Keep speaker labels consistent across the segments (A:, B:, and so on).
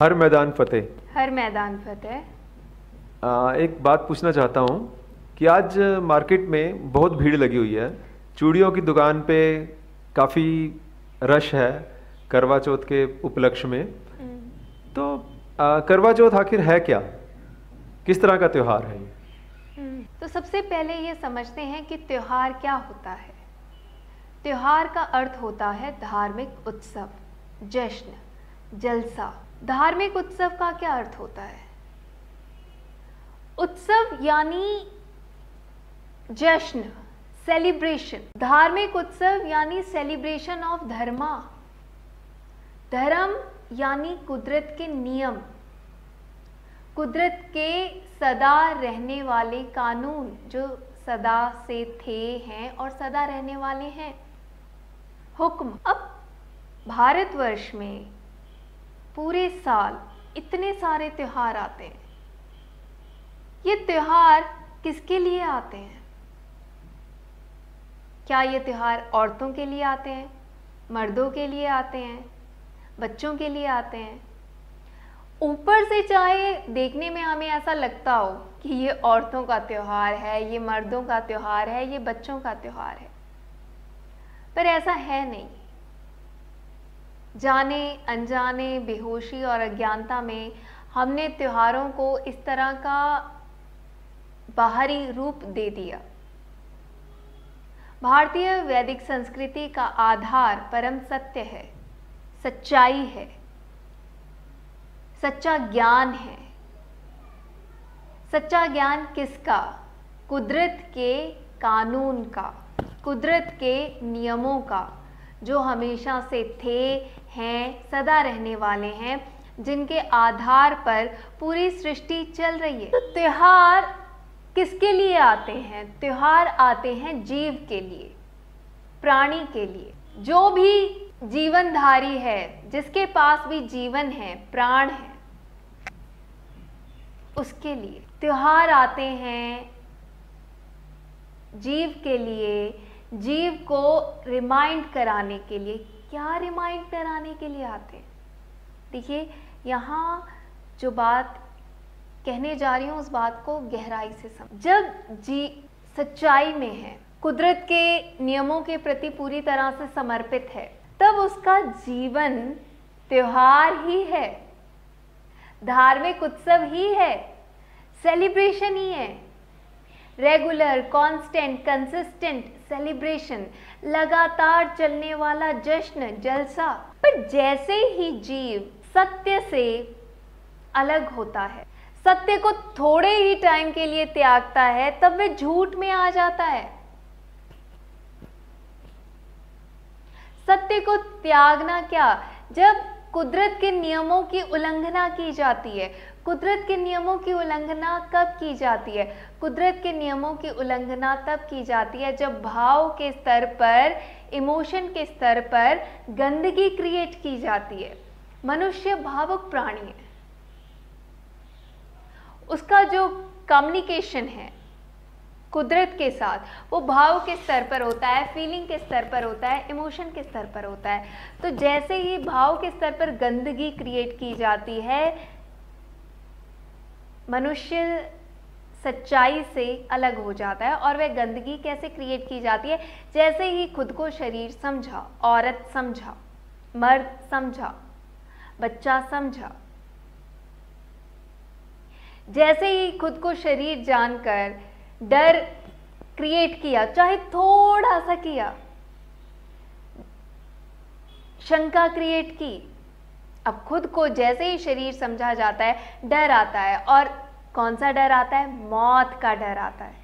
A: हर मैदान फतेह।
B: हर मैदान फतेह।
A: एक बात पूछना चाहता हूँ कि आज मार्केट में बहुत भीड़ लगी हुई है। चूड़ियों की दुकान पे काफ़ी रश है करवा चौथ के उपलक्ष्य में। तो करवा चौथ आखिर है क्या, किस तरह का त्यौहार है ये?
B: तो सबसे पहले ये समझते हैं कि त्योहार क्या होता है। त्योहार का अर्थ होता है धार्मिक उत्सव, जश्न, जलसा। धार्मिक उत्सव का क्या अर्थ होता है? उत्सव यानी जश्न, सेलिब्रेशन। धार्मिक उत्सव यानी सेलिब्रेशन ऑफ धर्मा। धर्म यानी कुदरत के नियम, कुदरत के सदा रहने वाले कानून जो सदा से थे, हैं और सदा रहने वाले हैं। हुक्म। अब भारतवर्ष में पूरे साल इतने सारे त्योहार आते हैं। ये त्योहार किसके लिए आते हैं? क्या ये त्योहार औरतों के लिए आते हैं, मर्दों के लिए आते हैं, बच्चों के लिए आते हैं? ऊपर से चाहे देखने में हमें ऐसा लगता हो कि ये औरतों का त्योहार है, ये मर्दों का त्योहार है, ये बच्चों का त्योहार है, पर ऐसा है नहीं। जाने अनजाने, बेहोशी और अज्ञानता में हमने त्योहारों को इस तरह का बाहरी रूप दे दिया। भारतीय वैदिक संस्कृति का आधार परम सत्य है, सच्चाई है, सच्चा ज्ञान है। सच्चा ज्ञान किसका? कुदरत के कानून का, कुदरत के नियमों का, जो हमेशा से थे, हैं, सदा रहने वाले हैं, जिनके आधार पर पूरी सृष्टि चल रही है। तो त्योहार किसके लिए आते हैं? त्योहार आते हैं जीव के लिए, प्राणी के लिए। जो भी जीवनधारी है, जिसके पास भी जीवन है, प्राण है, उसके लिए त्योहार आते हैं। जीव के लिए, जीव को रिमाइंड कराने के लिए। क्या रिमाइंड कराने के लिए आते हैं? देखिए, यहाँ जो बात कहने जा रही हूँ उस बात को गहराई से समझ। जब सच्चाई में है, कुदरत के नियमों के प्रति पूरी तरह से समर्पित है, तब उसका जीवन त्योहार ही है, धार्मिक उत्सव ही है, सेलिब्रेशन ही है। रेगुलर, कांस्टेंट, कंसिस्टेंट सेलिब्रेशन, लगातार चलने वाला जश्न, जलसा। पर जैसे ही जीव सत्य से अलग होता है, सत्य को थोड़े ही टाइम के लिए त्यागता है, तब वह झूठ में आ जाता है। सत्य को त्यागना क्या? जब कुदरत के नियमों की उल्लंघना की जाती है। कुदरत के नियमों की उल्लंघना कब की जाती है? कुदरत के नियमों की उल्लंघना तब की जाती है जब भाव के स्तर पर, इमोशन के स्तर पर गंदगी क्रिएट की जाती है। मनुष्य भावुक प्राणी है। उसका जो कम्युनिकेशन है कुदरत के साथ, वो भाव के स्तर पर होता है, फीलिंग के स्तर पर होता है, इमोशन के स्तर पर होता है। तो जैसे ही भाव के स्तर पर गंदगी क्रिएट की जाती है, मनुष्य सच्चाई से अलग हो जाता है। और वह गंदगी कैसे क्रिएट की जाती है? जैसे ही खुद को शरीर समझा, औरत समझा, मर्द समझा, बच्चा समझा, जैसे ही खुद को शरीर जानकर डर क्रिएट किया, चाहे थोड़ा सा किया, शंका क्रिएट की, अब खुद को जैसे ही शरीर समझा जाता है, डर आता है। और कौन सा डर आता है? मौत का डर आता है।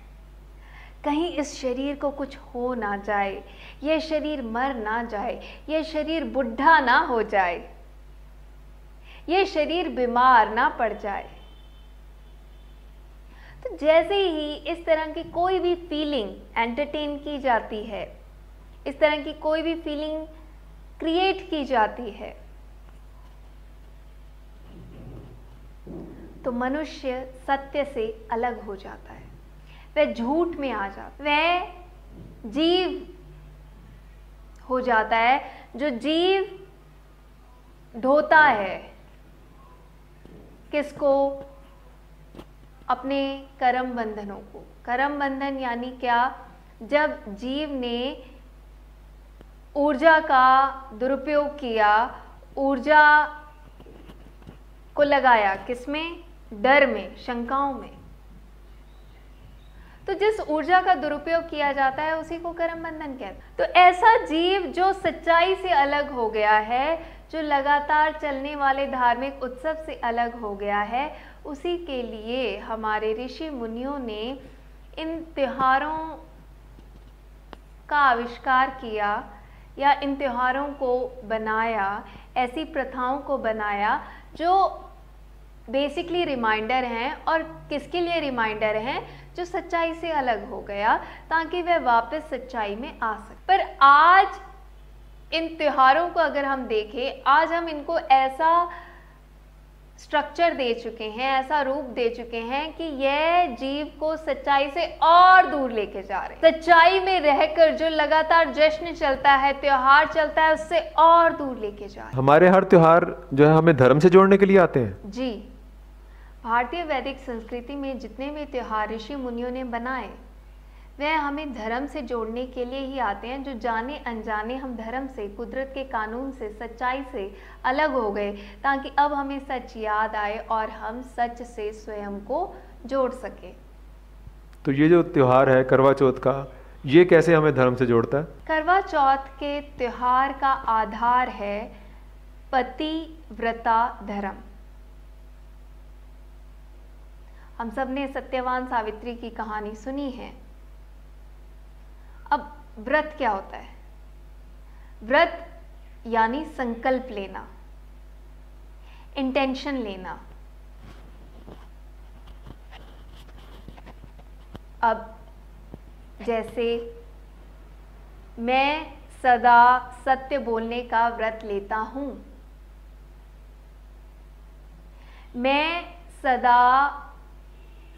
B: कहीं इस शरीर को कुछ हो ना जाए, यह शरीर मर ना जाए, यह शरीर बुढ़ा ना हो जाए, यह शरीर बीमार ना पड़ जाए। तो जैसे ही इस तरह की कोई भी फीलिंग एंटरटेन की जाती है, इस तरह की कोई भी फीलिंग क्रिएट की जाती है, तो मनुष्य सत्य से अलग हो जाता है, वह झूठ में आ जाता है, वह जीव हो जाता है। जो जीव ढोता है, किसको? अपने कर्म बंधनों को। कर्म बंधन यानी क्या? जब जीव ने ऊर्जा का दुरुपयोग किया, ऊर्जा को लगाया किसमें? डर में, शंकाओं में। तो जिस ऊर्जा का दुरुपयोग किया जाता है उसी को कर्म बंधन कहते हैं। तो ऐसा जीव जो सच्चाई से अलग हो गया है, जो लगातार चलने वाले धार्मिक उत्सव से अलग हो गया है, उसी के लिए हमारे ऋषि मुनियों ने इन त्योहारों का आविष्कार किया या इन त्योहारों को बनाया, ऐसी प्रथाओं को बनाया जो बेसिकली रिमाइंडर हैं। और किसके लिए रिमाइंडर हैं? जो सच्चाई से अलग हो गया, ताकि वह वापस सच्चाई में आ सके। पर आज इन त्योहारों को अगर हम देखें, आज हम इनको ऐसा स्ट्रक्चर दे चुके हैं, ऐसा रूप दे चुके हैं कि यह जीव को सच्चाई से और दूर लेके जा रहे हैं। सच्चाई में रहकर जो लगातार जश्न चलता है, त्योहार चलता है, उससे और दूर लेके जा रहे हैं।
A: हमारे हर त्योहार जो है हमें धर्म से जोड़ने के लिए आते हैं।
B: जी, भारतीय वैदिक संस्कृति में जितने भी त्योहार ऋषि मुनियों ने बनाए, वह हमें धर्म से जोड़ने के लिए ही आते हैं। जो जाने अनजाने हम धर्म से, कुदरत के कानून से, सच्चाई से अलग हो गए, ताकि अब हमें सच याद आए और हम सच से स्वयं को जोड़ सके।
A: तो ये जो त्योहार है करवा चौथ का, ये कैसे हमें धर्म से जोड़ता है?
B: करवा चौथ के त्योहार का आधार है पतिव्रता धर्म। हम सब ने सत्यवान सावित्री की कहानी सुनी है। अब व्रत क्या होता है? व्रत यानी संकल्प लेना, इंटेंशन लेना। अब जैसे मैं सदा सत्य बोलने का व्रत लेता हूं, मैं सदा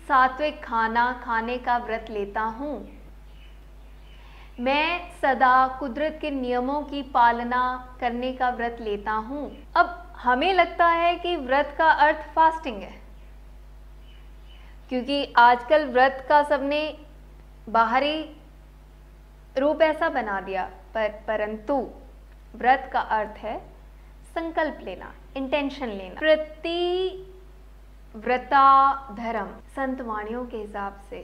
B: सात्विक खाना खाने का व्रत लेता हूं, मैं सदा कुदरत के नियमों की पालना करने का व्रत लेता हूं। अब हमें लगता है कि व्रत का अर्थ फास्टिंग है, क्योंकि आजकल व्रत का सबने बाहरी रूप ऐसा बना दिया, परंतु व्रत का अर्थ है संकल्प लेना, इंटेंशन लेना। प्रतिव्रता धर्म संत वाणियों के हिसाब से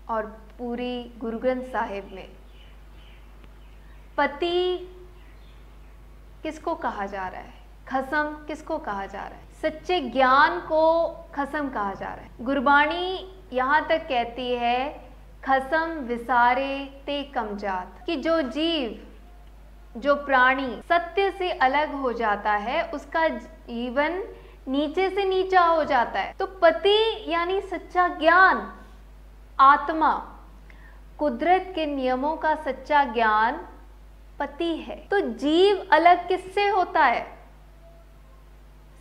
B: और पूरी गुरु ग्रंथ साहिब में पति किसको कहा जा रहा है? खसम किसको कहा जा रहा है? सच्चे ज्ञान को खसम कहा जा रहा है। गुरबाणी यहाँ तक कहती है, खसम विसारे ते कम जात, कि जो जीव, जो प्राणी सत्य से अलग हो जाता है, उसका जीवन नीचे से नीचा हो जाता है। तो पति यानी सच्चा ज्ञान, आत्मा, कुदरत के नियमों का सच्चा ज्ञान पति है। तो जीव अलग किससे होता है?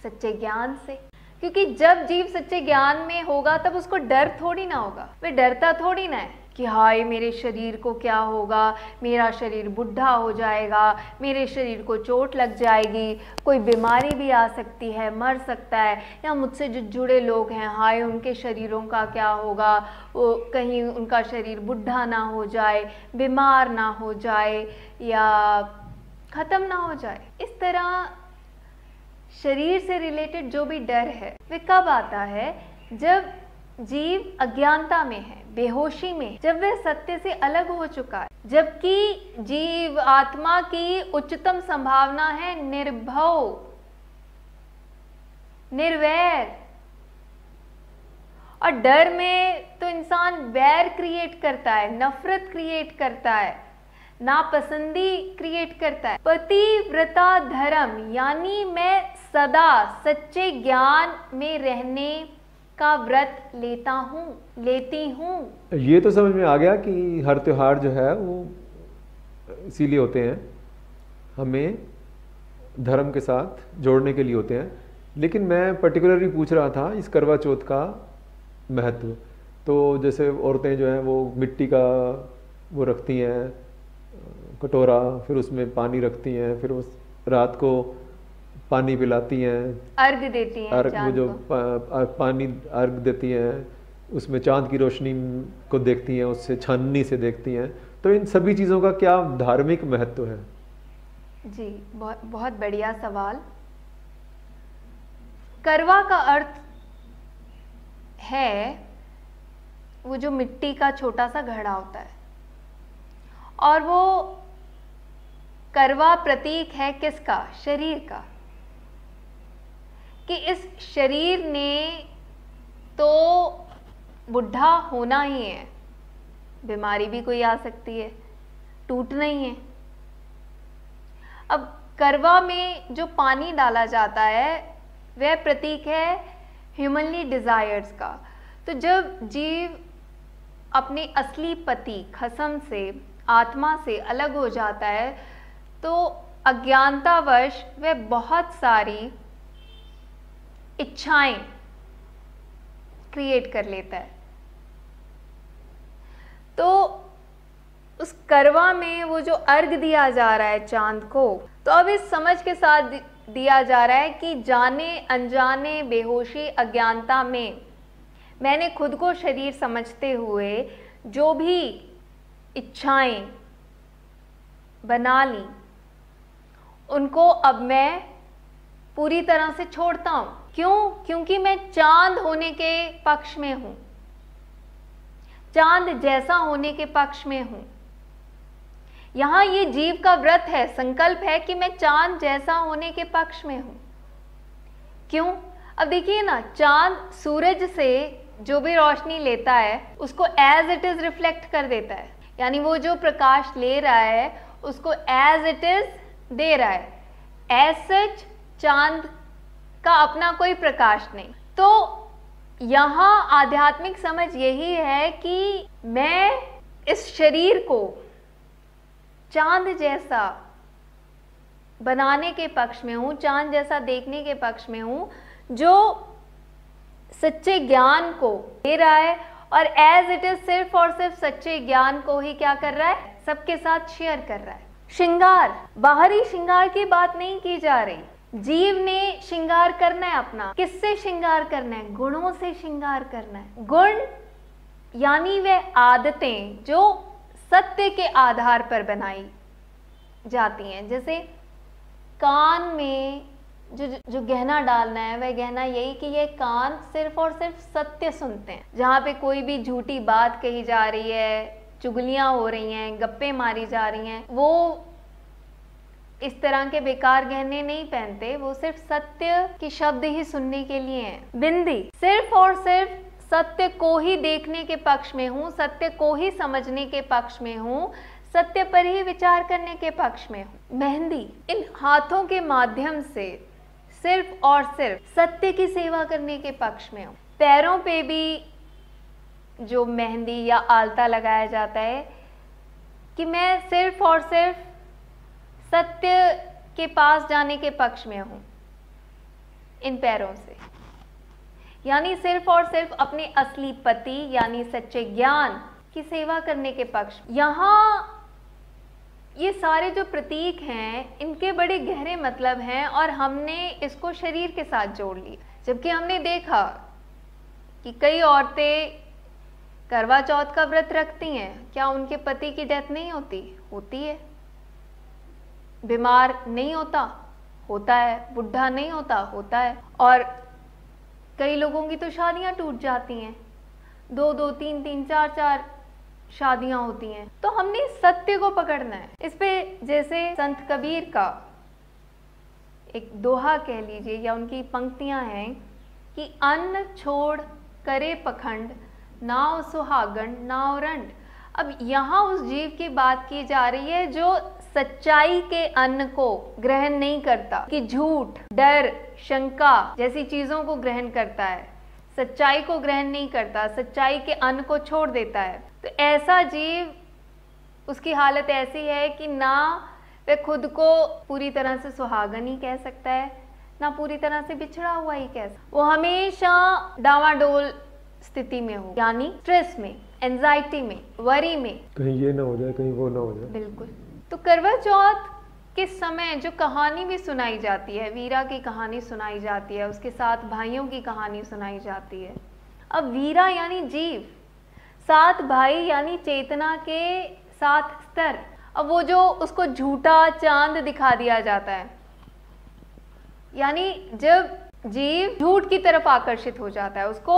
B: सच्चे ज्ञान से। क्योंकि जब जीव सच्चे ज्ञान में होगा तब उसको डर थोड़ी ना होगा, वह डरता थोड़ी ना है कि हाय मेरे शरीर को क्या होगा, मेरा शरीर बुढ़ा हो जाएगा, मेरे शरीर को चोट लग जाएगी, कोई बीमारी भी आ सकती है, मर सकता है, या मुझसे जो जुड़े लोग हैं हाय उनके शरीरों का क्या होगा, वो कहीं उनका शरीर बुढ़ा ना हो जाए, बीमार ना हो जाए या ख़त्म ना हो जाए। इस तरह शरीर से रिलेटेड जो भी डर है वह कब आता है? जब जीव अज्ञानता में है, बेहोशी में, जब वह सत्य से अलग हो चुका है। जबकि जीव आत्मा की उच्चतम संभावना है निर्भव, निर्वैर। और डर में तो इंसान वैर क्रिएट करता है, नफरत क्रिएट करता है, नापसंदी क्रिएट करता है। पतिव्रता धर्म यानी मैं सदा सच्चे ज्ञान में रहने का व्रत लेता हूँ, लेती हूँ।
A: ये तो समझ में आ गया कि हर त्योहार जो है वो इसीलिए होते हैं, हमें धर्म के साथ जोड़ने के लिए होते हैं। लेकिन मैं पर्टिकुलरली पूछ रहा था इस करवा चौथ का महत्व। तो जैसे औरतें जो हैं वो मिट्टी का वो रखती हैं कटोरा, फिर उसमें पानी रखती हैं, फिर उस रात को पानी पिलाती हैं,
B: अर्घ देती हैं,
A: अर्घ
B: चांद
A: जो
B: को।
A: पानी अर्घ देती हैं, उसमें चांद की रोशनी को देखती हैं, उससे छाननी से देखती हैं। तो इन सभी चीज़ों का क्या धार्मिक महत्व है?
B: जी, बहुत बहुत बढ़िया सवाल। करवा का अर्थ है वो जो मिट्टी का छोटा सा घड़ा होता है, और वो करवा प्रतीक है किसका? शरीर का, कि इस शरीर ने तो बुढ़ा होना ही है, बीमारी भी कोई आ सकती है, टूटना ही है। अब करवा में जो पानी डाला जाता है वह प्रतीक है ह्यूमनली डिजायर्स का। तो जब जीव अपने असली पति खसम से, आत्मा से अलग हो जाता है, तो अज्ञानतावश वह बहुत सारी इच्छाएं क्रिएट कर लेता है। तो उस करवा में वो जो अर्घ दिया जा रहा है चांद को, तो अब इस समझ के साथ दिया जा रहा है कि जाने अनजाने, बेहोशी, अज्ञानता में मैंने खुद को शरीर समझते हुए जो भी इच्छाएं बना ली, उनको अब मैं पूरी तरह से छोड़ता हूं। क्यों? क्योंकि मैं चांद होने के पक्ष में हूं, चांद जैसा होने के पक्ष में हूं। यहां ये जीव का व्रत है, संकल्प है कि मैं चांद जैसा होने के पक्ष में हूं। क्यों? अब देखिए ना, चांद सूरज से जो भी रोशनी लेता है उसको एज इट इज रिफ्लेक्ट कर देता है, यानी वो जो प्रकाश ले रहा है उसको एज इट इज दे रहा है। एज सच चांद का अपना कोई प्रकाश नहीं। तो यहां आध्यात्मिक समझ यही है कि मैं इस शरीर को चांद जैसा बनाने के पक्ष में हूं, चांद जैसा देखने के पक्ष में हूं, जो सच्चे ज्ञान को दे रहा है, और एज इट इज सिर्फ और सिर्फ सच्चे ज्ञान को ही क्या कर रहा है? सबके साथ शेयर कर रहा है। श्रृंगार, बाहरी श्रृंगार की बात नहीं की जा रही। जीव ने श्रृंगार करना है अपना। किससे श्रृंगार करना है? गुणों से श्रृंगार करना है। गुण यानी वे आदतें जो सत्य के आधार पर बनाई जाती हैं। जैसे कान में जो गहना डालना है, वह गहना यही कि ये कान सिर्फ और सिर्फ सत्य सुनते हैं। जहाँ पे कोई भी झूठी बात कही जा रही है, चुगलियां हो रही हैं, गप्पे मारी जा रही हैं, वो इस तरह के बेकार गहने नहीं पहनते, वो सिर्फ सत्य के शब्द ही सुनने के लिए हैं। बिंदी, सिर्फ और सिर्फ सत्य को ही देखने के पक्ष में हूँ, सत्य को ही समझने के पक्ष में हूँ, सत्य पर ही विचार करने के पक्ष में हूँ। मेहंदी, इन हाथों के माध्यम से सिर्फ और सिर्फ सत्य की सेवा करने के पक्ष में हूँ। पैरों पे भी जो मेहंदी या आलता लगाया जाता है कि मैं सिर्फ और सिर्फ सत्य के पास जाने के पक्ष में हूँ इन पैरों से, यानी सिर्फ और सिर्फ अपने असली पति यानी सच्चे ज्ञान की सेवा करने के पक्ष। यहाँ ये सारे जो प्रतीक हैं इनके बड़े गहरे मतलब हैं, और हमने इसको शरीर के साथ जोड़ लिया। जबकि हमने देखा कि कई औरतें करवा चौथ का व्रत रखती हैं, क्या उनके पति की डेथ नहीं होती? होती है। बीमार नहीं होता? होता है। बुढ़ा नहीं होता? होता है। और कई लोगों की तो शादियां टूट जाती हैं, 2-2, 3-3, 4-4 शादियां होती हैं। तो हमने सत्य को पकड़ना है। इस पे जैसे संत कबीर का एक दोहा कह लीजिए या उनकी पंक्तियां हैं कि अन्न छोड़ करे पखंड, नाव सुहागन नाव रंड। अब यहाँ उस जीव की बात की जा रही है जो सच्चाई के अन्न को ग्रहण नहीं करता, कि झूठ, डर, शंका जैसी चीजों को ग्रहण करता है, सच्चाई को ग्रहण नहीं करता, सच्चाई के अन्न को छोड़ देता है। तो ऐसा जीव, उसकी हालत ऐसी है कि ना वह खुद को पूरी तरह से सुहागन ही कह सकता है, ना पूरी तरह से बिछड़ा हुआ ही कह सकता। वो हमेशा डावाडोल स्थिति में हो, यानी स्ट्रेस में, एंजाइटी में, वरी में,
A: कहीं ये ना हो जाए, कहीं वो ना हो जाए।
B: बिल्कुल। तो करवा चौथ किस समय जो कहानी भी सुनाई जाती है, वीरा की कहानी सुनाई जाती है, उसके 7 भाइयों की कहानी सुनाई जाती है। अब वीरा यानी जीव, 7 भाई यानी चेतना के 7 स्तर। अब वो जो उसको झूठा चांद दिखा दिया जाता है, यानी जब जीव झूठ की तरफ आकर्षित हो जाता है, उसको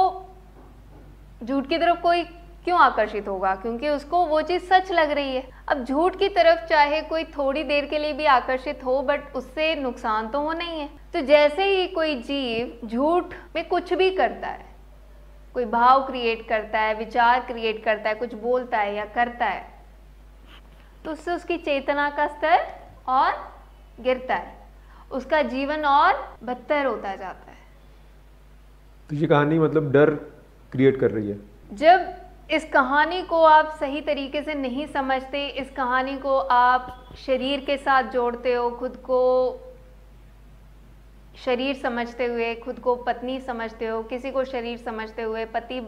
B: झूठ की तरफ कोई क्यों आकर्षित होगा? क्योंकि उसको वो चीज़ सच लग रही है। अब झूठ की तरफ चाहे कोई थोड़ी देर के लिए भी आकर्षित हो, बट उससे नुकसान तो होना ही है। तो जैसे ही कोई जीव झूठ में कुछ भी करता है, कोई भाव क्रिएट करता है, विचार क्रिएट करता है, कुछ बोलता है या करता है, तो उससे उसकी चेतना का स्तर और गिरता है, उसका जीवन और बदतर होता जाता है।
A: तो ये कहानी मतलब डर क्रिएट कर रही है। जब
B: इस कहानी को आप सही तरीके से नहीं समझते, इस कहानी को आप शरीर के साथ जोड़ते हो, खुद को शरीर समझते हुए, खुद को पत्नी समझते हो, किसी को शरीर समझते हुए पति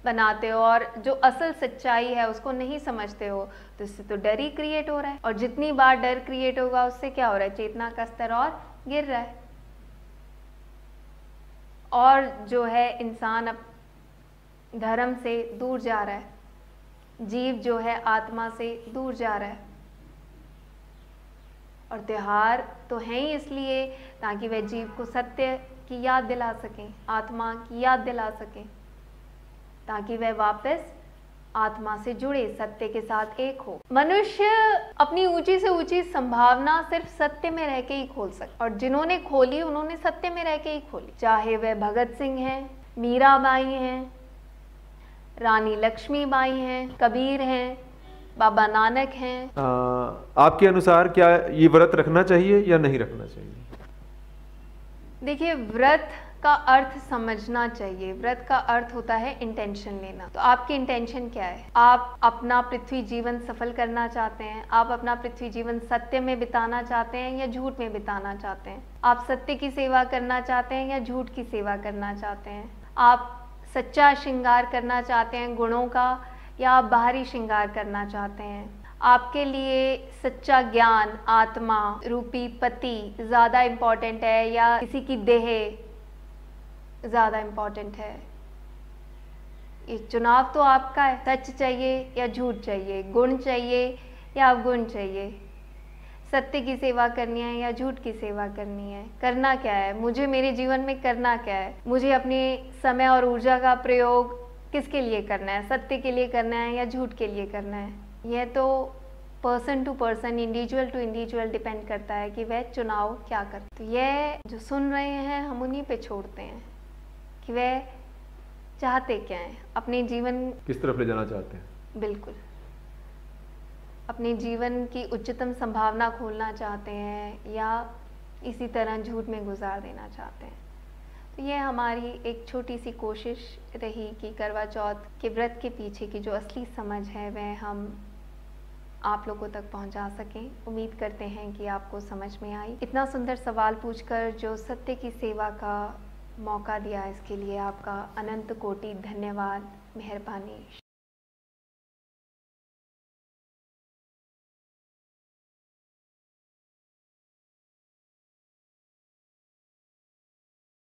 B: बनाते हो, और जो असल सच्चाई है उसको नहीं समझते हो, तो इससे तो डर ही क्रिएट हो रहा है। और जितनी बार डर क्रिएट होगा, उससे क्या हो रहा है? चेतना का स्तर और गिर रहा है, और जो है इंसान अब धर्म से दूर जा रहा है, जीव जो है आत्मा से दूर जा रहा है। और त्योहार तो हैं ही इसलिए ताकि वह जीव को सत्य की याद दिला सकें, आत्मा की याद दिला सकें, ताकि वह वापस आत्मा से जुड़े, सत्य के साथ एक हो। मनुष्य अपनी ऊंची से ऊंची संभावना सिर्फ सत्य में रह के ही खोल सकता, और जिन्होंने खोली उन्होंने सत्य में रह के ही खोली। चाहे वह भगत सिंह हैं, मीराबाई हैं, रानी लक्ष्मीबाई हैं, कबीर हैं, बाबा नानक हैं।
A: आपके अनुसार क्या ये व्रत रखना चाहिए या नहीं रखना चाहिए?
B: देखिए, व्रत का अर्थ समझना चाहिए। व्रत का अर्थ होता है इंटेंशन लेना। तो आपकी इंटेंशन क्या है? आप अपना पृथ्वी जीवन सफल करना चाहते हैं? आप अपना पृथ्वी जीवन सत्य में बिताना चाहते हैं या झूठ में बिताना चाहते हैं? आप सत्य की सेवा करना चाहते हैं या झूठ की सेवा करना चाहते हैं? आप सच्चा श्रृंगार करना चाहते हैं गुणों का, या आप बाहरी श्रृंगार करना चाहते हैं? आपके लिए सच्चा ज्ञान, आत्मा रूपी पति ज़्यादा इम्पोर्टेंट है या किसी की देह ज़्यादा इम्पोर्टेंट है? ये चुनाव तो आपका है। सच चाहिए या झूठ चाहिए? गुण चाहिए या अवगुण चाहिए? सत्य की सेवा करनी है या झूठ की सेवा करनी है? करना क्या है? मुझे मेरे जीवन में करना क्या है? मुझे अपने समय और ऊर्जा का प्रयोग किसके लिए करना है? सत्य के लिए करना है या झूठ के लिए करना है? यह तो person to person, individual to individual depend करता है कि वह चुनाव क्या करते। तो यह जो सुन रहे हैं, हम उन्हीं पे छोड़ते हैं कि वह चाहते क्या हैं, अपने जीवन
A: किस तरफ ले जाना चाहते हैं।
B: बिल्कुल, अपने जीवन की उच्चतम संभावना खोलना चाहते हैं या इसी तरह झूठ में गुजार देना चाहते हैं। तो ये हमारी एक छोटी सी कोशिश रही कि करवा चौथ के व्रत के पीछे की जो असली समझ है वह हम आप लोगों तक पहुंचा सकें। उम्मीद करते हैं कि आपको समझ में आई। इतना सुंदर सवाल पूछकर जो सत्य की सेवा का मौका दिया, इसके लिए आपका अनंत कोटि धन्यवाद, मेहरबानी,